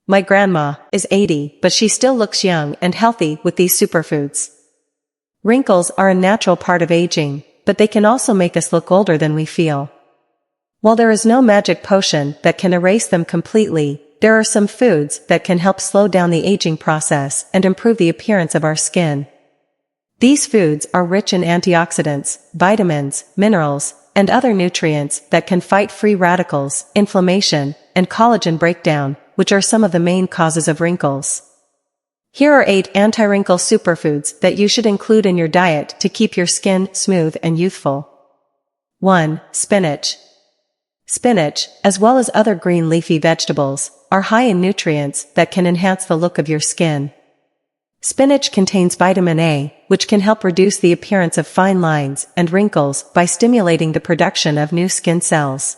My grandma is 80, but she still looks young and healthy with these superfoods. Wrinkles are a natural part of aging, but they can also make us look older than we feel. While there is no magic potion that can erase them completely, there are some foods that can help slow down the aging process and improve the appearance of our skin. These foods are rich in antioxidants, vitamins, minerals, and other nutrients that can fight free radicals, inflammation, and collagen breakdown, which are some of the main causes of wrinkles. Here are 8 anti-wrinkle superfoods that you should include in your diet to keep your skin smooth and youthful. 1. Spinach. Spinach, as well as other green leafy vegetables, are high in nutrients that can enhance the look of your skin. Spinach contains vitamin A, which can help reduce the appearance of fine lines and wrinkles by stimulating the production of new skin cells.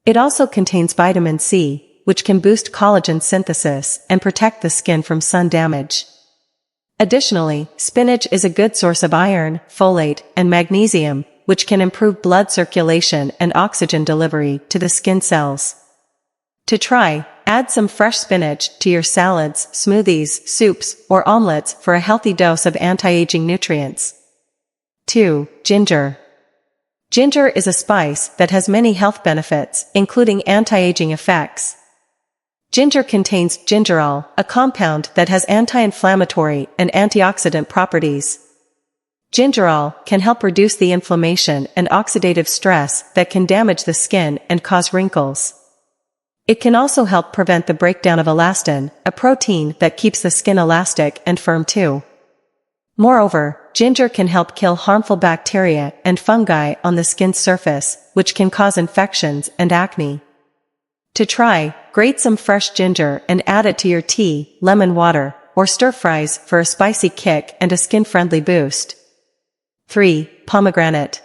It also contains vitamin C, which can boost collagen synthesis and protect the skin from sun damage. Additionally, spinach is a good source of iron, folate, and magnesium, which can improve blood circulation and oxygen delivery to the skin cells. To try, add some fresh spinach to your salads, smoothies, soups, or omelets for a healthy dose of anti-aging nutrients. 2. Ginger. Ginger is a spice that has many health benefits, including anti-aging effects. Ginger contains gingerol, a compound that has anti-inflammatory and antioxidant properties. Gingerol can help reduce the inflammation and oxidative stress that can damage the skin and cause wrinkles. It can also help prevent the breakdown of elastin, a protein that keeps the skin elastic and firm too. Moreover, ginger can help kill harmful bacteria and fungi on the skin's surface, which can cause infections and acne. To try, grate some fresh ginger and add it to your tea, lemon water, or stir-fries for a spicy kick and a skin-friendly boost. 3. Pomegranate.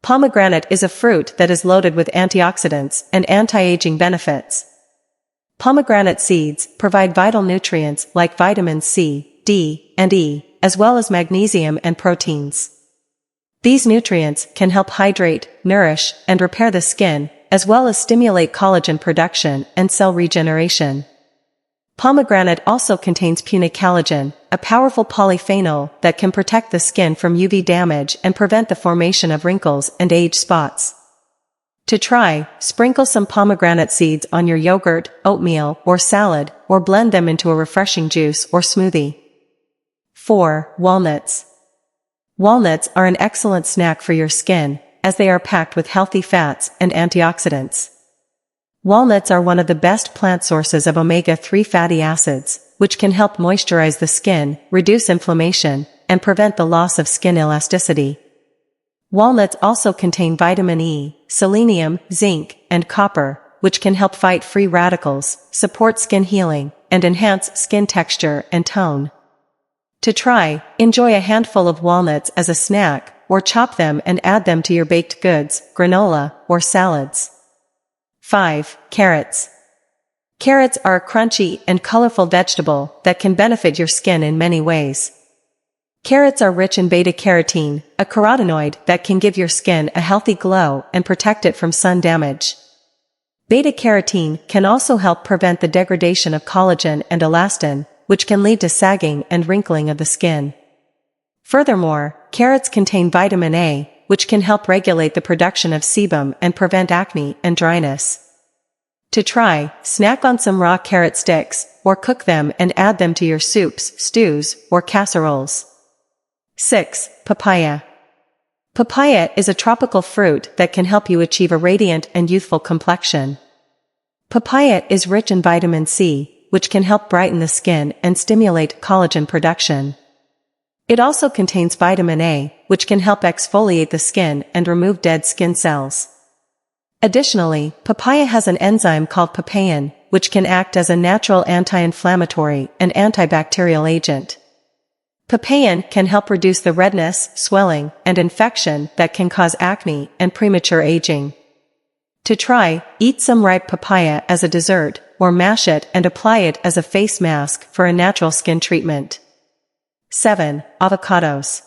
Pomegranate is a fruit that is loaded with antioxidants and anti-aging benefits. Pomegranate seeds provide vital nutrients like vitamins C, D, and E, as well as magnesium and proteins. These nutrients can help hydrate, nourish, and repair the skin, as well as stimulate collagen production and cell regeneration. Pomegranate also contains punicalagin, a powerful polyphenol that can protect the skin from UV damage and prevent the formation of wrinkles and age spots. To try, sprinkle some pomegranate seeds on your yogurt, oatmeal, or salad, or blend them into a refreshing juice or smoothie. 4. Walnuts. Walnuts are an excellent snack for your skin, as they are packed with healthy fats and antioxidants. Walnuts are one of the best plant sources of omega-3 fatty acids, which can help moisturize the skin, reduce inflammation, and prevent the loss of skin elasticity. Walnuts also contain vitamin E, selenium, zinc, and copper, which can help fight free radicals, support skin healing, and enhance skin texture and tone. To try, enjoy a handful of walnuts as a snack, or chop them and add them to your baked goods, granola, or salads. 5. Carrots. Carrots are a crunchy and colorful vegetable that can benefit your skin in many ways. Carrots are rich in beta-carotene, a carotenoid that can give your skin a healthy glow and protect it from sun damage. Beta-carotene can also help prevent the degradation of collagen and elastin, which can lead to sagging and wrinkling of the skin. Furthermore, carrots contain vitamin A, which can help regulate the production of sebum and prevent acne and dryness. To try, snack on some raw carrot sticks, or cook them and add them to your soups, stews, or casseroles. 6. Papaya. Papaya is a tropical fruit that can help you achieve a radiant and youthful complexion. Papaya is rich in vitamin C, which can help brighten the skin and stimulate collagen production. It also contains vitamin A, which can help exfoliate the skin and remove dead skin cells. Additionally, papaya has an enzyme called papain, which can act as a natural anti-inflammatory and antibacterial agent. Papain can help reduce the redness, swelling, and infection that can cause acne and premature aging. To try, eat some ripe papaya as a dessert, or mash it and apply it as a face mask for a natural skin treatment. 7. Avocados.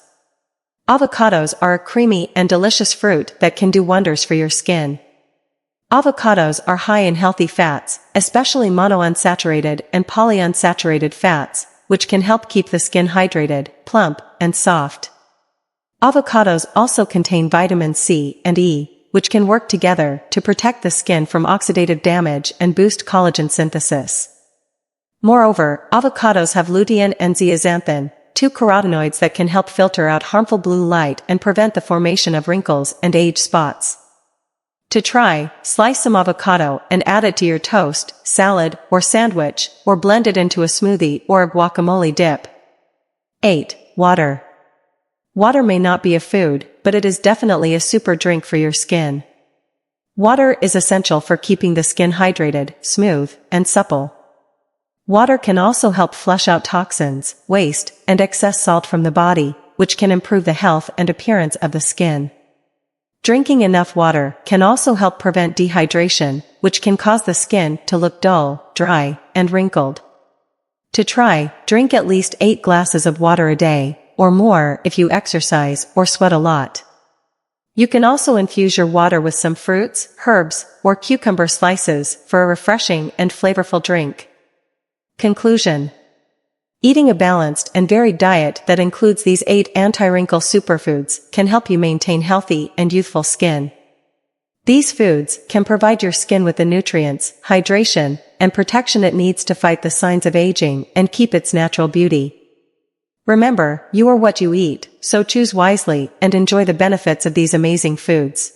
Avocados are a creamy and delicious fruit that can do wonders for your skin. Avocados are high in healthy fats, especially monounsaturated and polyunsaturated fats, which can help keep the skin hydrated, plump, and soft. Avocados also contain vitamin C and E, which can work together to protect the skin from oxidative damage and boost collagen synthesis. Moreover, avocados have lutein and zeaxanthin, two carotenoids that can help filter out harmful blue light and prevent the formation of wrinkles and age spots. To try, slice some avocado and add it to your toast, salad, or sandwich, or blend it into a smoothie or a guacamole dip. 8. Water. Water may not be a food, but it is definitely a super drink for your skin. Water is essential for keeping the skin hydrated, smooth, and supple. Water can also help flush out toxins, waste, and excess salt from the body, which can improve the health and appearance of the skin. Drinking enough water can also help prevent dehydration, which can cause the skin to look dull, dry, and wrinkled. To try, drink at least 8 glasses of water a day, or more if you exercise or sweat a lot. You can also infuse your water with some fruits, herbs, or cucumber slices for a refreshing and flavorful drink. Conclusion. Eating a balanced and varied diet that includes these 8 anti-wrinkle superfoods can help you maintain healthy and youthful skin. These foods can provide your skin with the nutrients, hydration, and protection it needs to fight the signs of aging and keep its natural beauty. Remember, you are what you eat, so choose wisely and enjoy the benefits of these amazing foods.